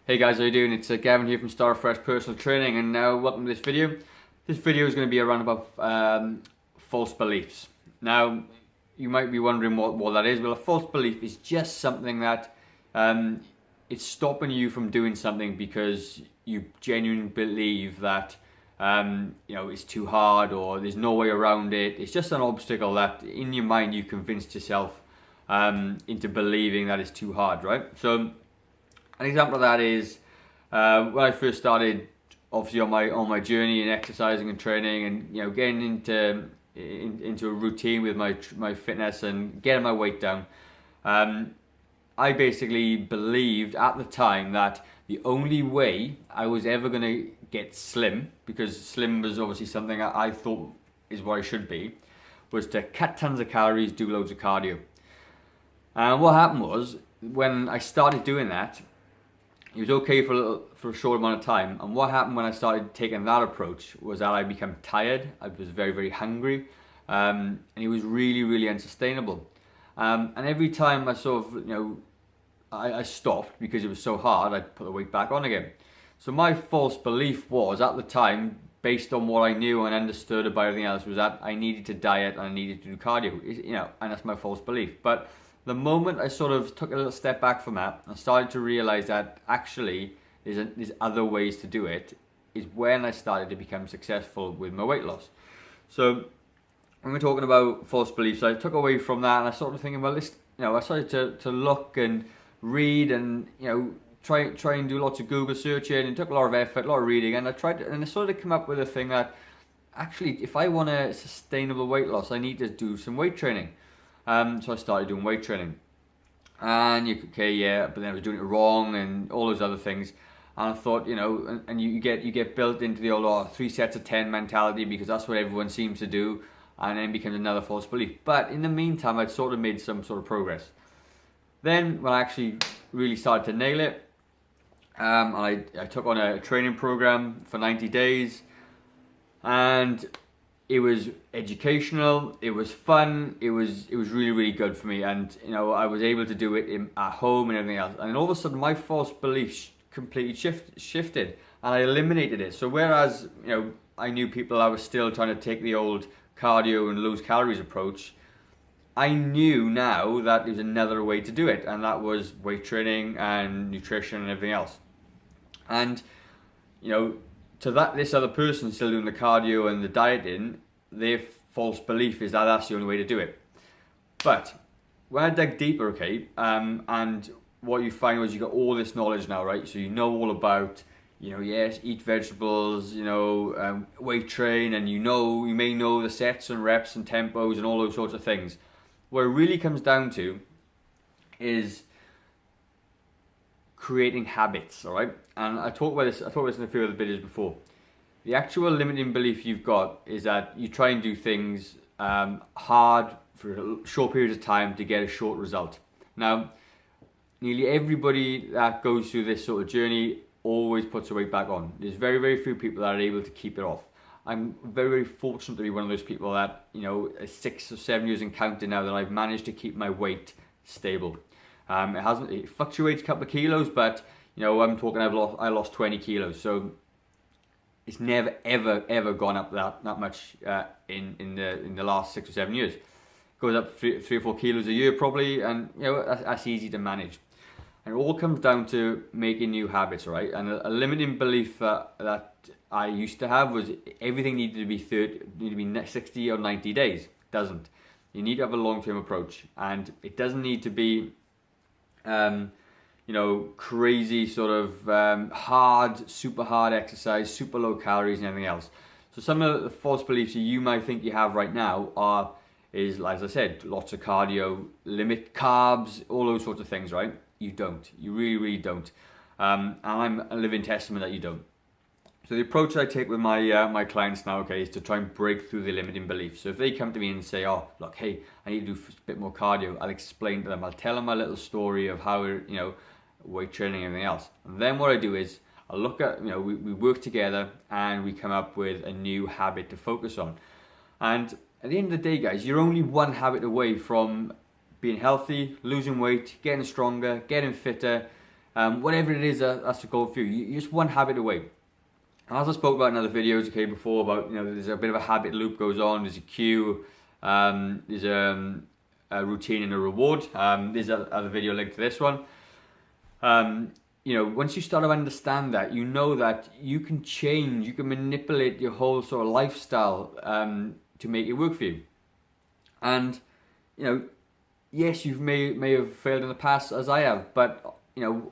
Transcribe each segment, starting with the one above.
Hey guys, how you doing? It's Gavin here from Star Fresh Personal Training, and now welcome to this video. This video is going to be around about false beliefs. Now, you might be wondering what that is. Well, a false belief is just something that it's stopping you from doing something because you genuinely believe that it's too hard or there's no way around it. It's just an obstacle that in your mind you convinced yourself into believing that it's too hard, right? So an example of that is when I first started, obviously on my journey in exercising and training, and getting into a routine with my fitness and getting my weight down. I basically believed at the time that the only way I was ever going to get slim, because slim was obviously something I thought is what I should be, was to cut tons of calories, do loads of cardio. And what happened was, when I started doing that, it was okay for a short amount of time. And what happened when I started taking that approach was that I became tired. I was very, very hungry. And it was really, really unsustainable. And every time I sort of, I stopped because it was so hard, I'd put the weight back on again. So my false belief was, at the time, based on what I knew and understood about everything else, was that I needed to diet and I needed to do cardio. And that's my false belief. But the moment I sort of took a little step back from that and started to realize that actually there's other ways to do it, is when I started to become successful with my weight loss. So when we're talking about false beliefs, I took away from that and I started thinking, well, I started to look and read and try and do lots of Google searching, and it took a lot of effort, a lot of reading, and I started to come up with a thing that actually, if I want a sustainable weight loss, I need to do some weight training. So I started doing weight training, and but then I was doing it wrong and all those other things. And I thought, and you get built into the old 3 sets of 10 mentality, because that's what everyone seems to do, and then becomes another false belief. But in the meantime, I'd sort of made some sort of progress. Then when I actually really started to nail it, I took on a training program for 90 days, and it was educational, it was fun, it was really, really good for me, and I was able to do it at home and everything else. And then all of a sudden my false beliefs completely shifted, and I eliminated it. So whereas I knew people that were still trying to take the old cardio and lose calories approach, I knew now that there was another way to do it, and that was weight training and nutrition and everything else. And to this other person still doing the cardio and the dieting, their false belief is that that's the only way to do it. But when I dug deeper, and what you find was you got all this knowledge now, right? So you know all about, yes, eat vegetables, weight train, and you may know the sets and reps and tempos and all those sorts of things. What it really comes down to is creating habits, all right? And I talked about this in a few other videos before. The actual limiting belief you've got is that you try and do things hard for a short period of time to get a short result. Now, nearly everybody that goes through this sort of journey always puts their weight back on. There's very, very few people that are able to keep it off. I'm very, very fortunate to be one of those people that, 6 or 7 years and counting now, that I've managed to keep my weight stable. It fluctuates a couple of kilos, but I'm talking I lost 20 kilos. So it's never ever gone up that much in the last 6 or 7 years. It goes up 3 or 4 kilos a year probably, and that's easy to manage. And it all comes down to making new habits, right? And a limiting belief that I used to have was everything needed to be 60 or 90 days. It doesn't. You need to have a long-term approach, and it doesn't need to be crazy sort of super hard exercise, super low calories and everything else. So some of the false beliefs that you might think you have right now is, as I said, lots of cardio, limit carbs, all those sorts of things, right? You don't. You really, really don't. And I'm a living testament that you don't. So the approach I take with my clients now, is to try and break through the limiting beliefs. So if they come to me and say, oh, look, hey, I need to do a bit more cardio, I'll explain to them. I'll tell them a little story of how, weight training and everything else. And then what I do is I look at, we work together and we come up with a new habit to focus on. And at the end of the day, guys, you're only one habit away from being healthy, losing weight, getting stronger, getting fitter, whatever it is that's the goal for you. You're just one habit away. As I spoke about in other videos, okay, before, about, you know, there's a bit of a habit loop goes on. There's a cue, there's a routine and a reward. There's other video linked to this one. You know, once you start to understand that, you know that you can change, you can manipulate your whole sort of lifestyle to make it work for you. And, you know, yes, you may have failed in the past, as I have, but, you know,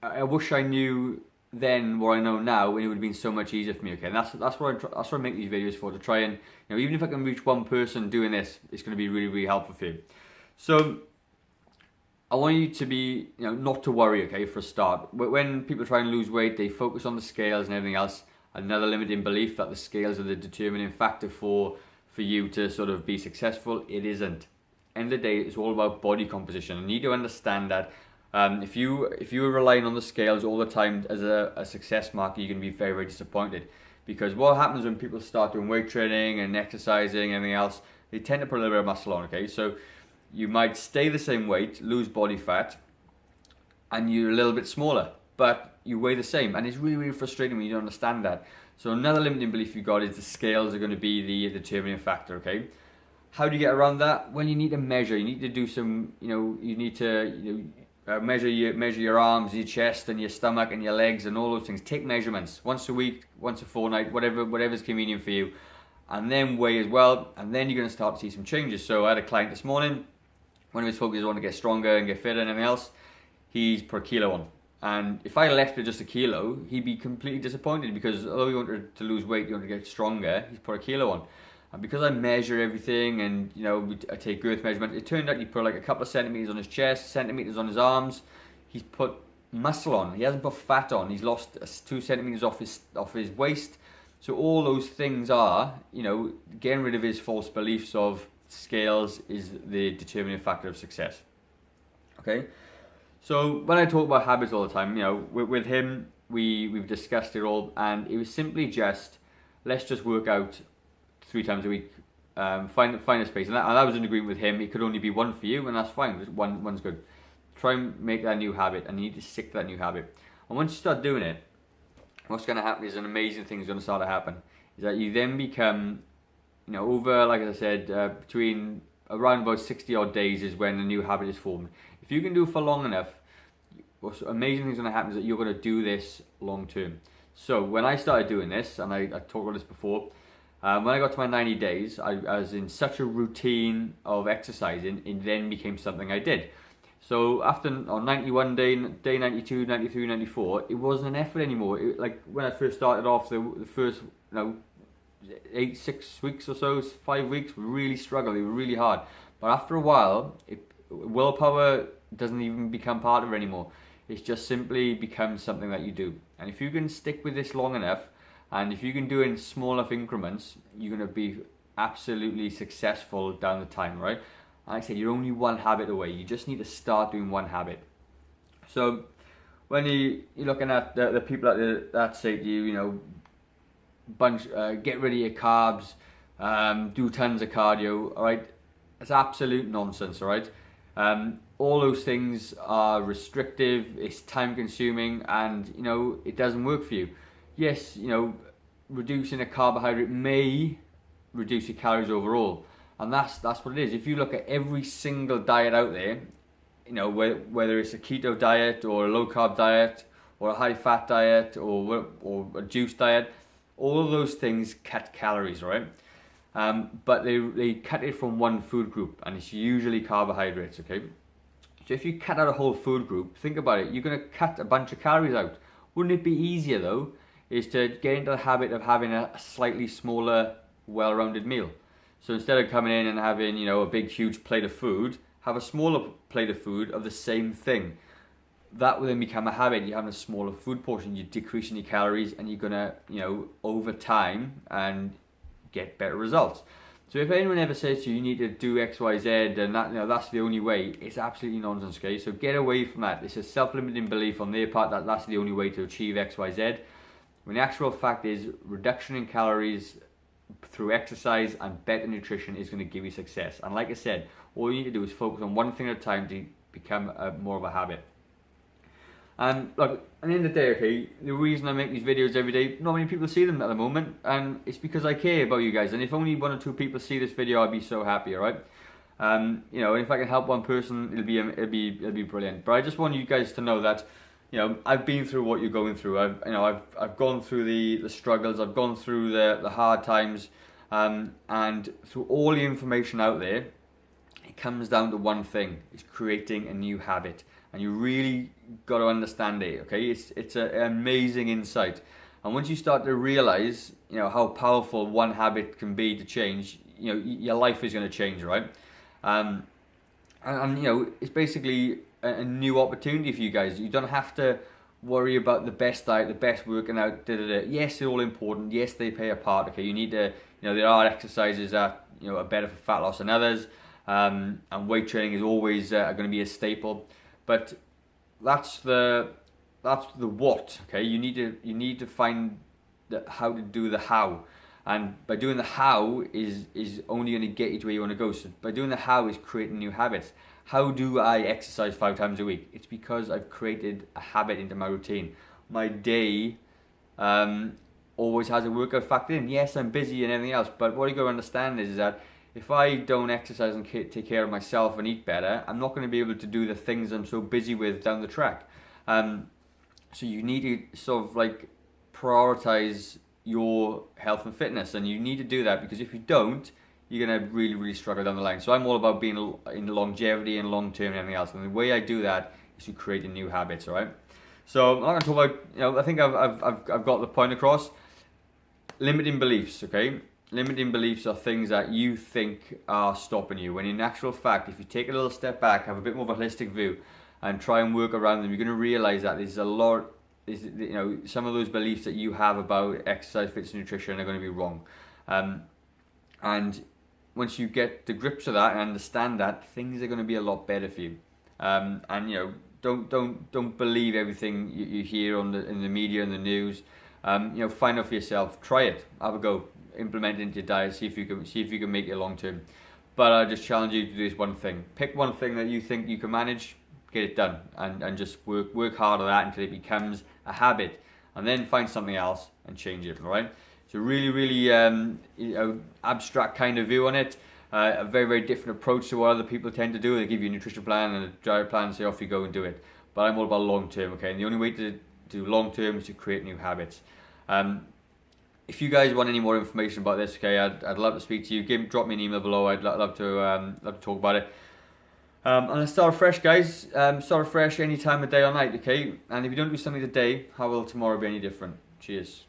I wish I knew then what I know now, and it would have been so much easier for me. Okay, and that's what I make these videos for, to try and, you know, even if I can reach one person doing this, it's going to be really, really helpful for you. So I want you to be, you know, not to worry, okay, for a start. When people try and lose weight, they focus on the scales and everything else. Another limiting belief that the scales are the determining factor for you to sort of be successful. It isn't. End of the day, it's all about body composition. You need to understand that if you are relying on the scales all the time as a success marker, you're going to be very, very disappointed. Because what happens when people start doing weight training and exercising and everything else, they tend to put a little bit of muscle on, okay? So you might stay the same weight, lose body fat, and you're a little bit smaller, but you weigh the same. And it's really, really frustrating when you don't understand that. So another limiting belief you've got is the scales are going to be the determining factor, okay? How do you get around that? Well, you need to measure. You need to do some, you know, you need to, measure your arms, your chest, and your stomach, and your legs, and all those things. Take measurements once a week, once a fortnight, whatever's convenient for you, and then weigh as well. And then you're going to start to see some changes. So I had a client this morning. One of his focuses on to get stronger and get fitter and everything else. He's per kilo on. And if I left it just a kilo, he'd be completely disappointed, because although he wanted to lose weight, he wanted to get stronger, he's put a kilo on. And because I measure everything, and, you know, I take girth measurements, it turned out he put like a couple of centimeters on his chest, centimeters on his arms. He's put muscle on. He hasn't put fat on. He's lost 2 centimeters off his waist. So all those things are, you know, getting rid of his false beliefs of scales is the determining factor of success. Okay. So when I talk about habits all the time, you know, with him, we've discussed it all, and it was simply just, let's just work out 3 times a week, find a space, and I was in agreement with him. It could only be one for you, and that's fine. One's good. Try and make that new habit, and you need to stick to that new habit. And once you start doing it, what's going to happen is an amazing thing is going to start to happen. Is that you then become, you know, over, like I said, between around about 60 odd days is when the new habit is formed. If you can do it for long enough, what's amazing things going to happen is that you're going to do this long term. So when I started doing this, and I talked about this before. When I got to my 90 days, I was in such a routine of exercising, it then became something I did. So after on 91 day 92, 93, 94, it wasn't an effort anymore. Like when I first started off, the first, you know, 6 weeks or so, 5 weeks, we really struggled. They were really hard. But after a while, willpower doesn't even become part of it anymore. It just simply becomes something that you do. And if you can stick with this long enough, and if you can do it in small enough increments, you're going to be absolutely successful down the time, right? Like I said, you're only one habit away. You just need to start doing one habit. So when you're looking at the people that say to you, you know, get rid of your carbs, do tons of cardio, all right? It's absolute nonsense, all right? All those things are restrictive, it's time consuming, and, you know, it doesn't work for you. Yes, you know, reducing a carbohydrate may reduce your calories overall, and that's what it is. If you look at every single diet out there, you know, whether it's a keto diet or a low carb diet or a high fat diet or a juice diet, all of those things cut calories, right? But they cut it from one food group, and it's usually carbohydrates, okay? So if you cut out a whole food group, think about it, you're going to cut a bunch of calories out. Wouldn't it be easier though, is to get into the habit of having a slightly smaller, well-rounded meal? So instead of coming in and having, you know, a big huge plate of food, have a smaller plate of food of the same thing. That will then become a habit. You're having a smaller food portion, you're decreasing your calories, and you're gonna, you know, over time and get better results. So if anyone ever says to you, you need to do X, Y, Z, and that, you know, that's the only way, it's absolutely nonsense, okay? So get away from that. It's a self-limiting belief on their part that that's the only way to achieve X, Y, Z. When the actual fact is, reduction in calories through exercise and better nutrition is going to give you success. And like I said, all you need to do is focus on one thing at a time to become more of a habit. And look, at the end of the day, okay, the reason I make these videos every day, not many people see them at the moment, and it's because I care about you guys. And if only 1 or 2 people see this video, I'd be so happy, alright? You know, if I can help one person, it'll be brilliant. But I just want you guys to know that, you know, I've been through what you're going through. I've gone through the struggles. I've gone through the hard times, and through all the information out there, it comes down to one thing: it's creating a new habit. And you really got to understand it. Okay, it's an amazing insight. And once you start to realize, you know, how powerful one habit can be to change, you know, your life is going to change, right? And you know, it's basically a new opportunity for you guys. You don't have to worry about the best diet, the best working out. Yes, they're all important. Yes, they play a part. Okay, you need to, you know, there are exercises that, you know, are better for fat loss than others, and weight training is always going to be a staple. But that's the what. Okay, you need to find how to do the how. And by doing the how is only going to get you to where you want to go. So by doing the how is creating new habits. How do I exercise 5 times a week? It's because I've created a habit into my routine. My day always has a workout factored in. Yes, I'm busy and everything else, but what you got to understand is that if I don't exercise and take care of myself and eat better, I'm not going to be able to do the things I'm so busy with down the track. So you need to sort of like prioritize your health and fitness, and you need to do that, because if you don't, you're going to really struggle down the line. So I'm all about being in longevity and long term and everything else, and the way I do that is to create new habits. All right. So I'm not going to talk about, you know, I think I've got the point across. Limiting beliefs, okay. Limiting beliefs are things that you think are stopping you, when in actual fact, if you take a little step back, have a bit more of a holistic view, and try and work around them, you're going to realize that there's a lot. You know, some of those beliefs that you have about exercise, fitness, nutrition are going to be wrong, and once you get the grips of that and understand that, things are going to be a lot better for you. And you know, don't believe everything you hear in the media and the news. You know, find out for yourself. Try it. Have a go. Implement it into your diet. See if you can make it long term. But I just challenge you to do this one thing. Pick one thing that you think you can manage. Get it done, and just work hard at that until it becomes a habit, and then find something else and change it. All right. It's a really you know, abstract kind of view on it. A very different approach to what other people tend to do. They give you a nutrition plan and a diet plan and say off you go and do it. But I'm all about long term. Okay, and the only way to do long term is to create new habits. If you guys want any more information about this, okay, I'd love to speak to you. Drop me an email below. I'd love to talk about it. And let's start fresh, guys. Start fresh any time of day or night, okay? And if you don't do something today, how will tomorrow be any different? Cheers.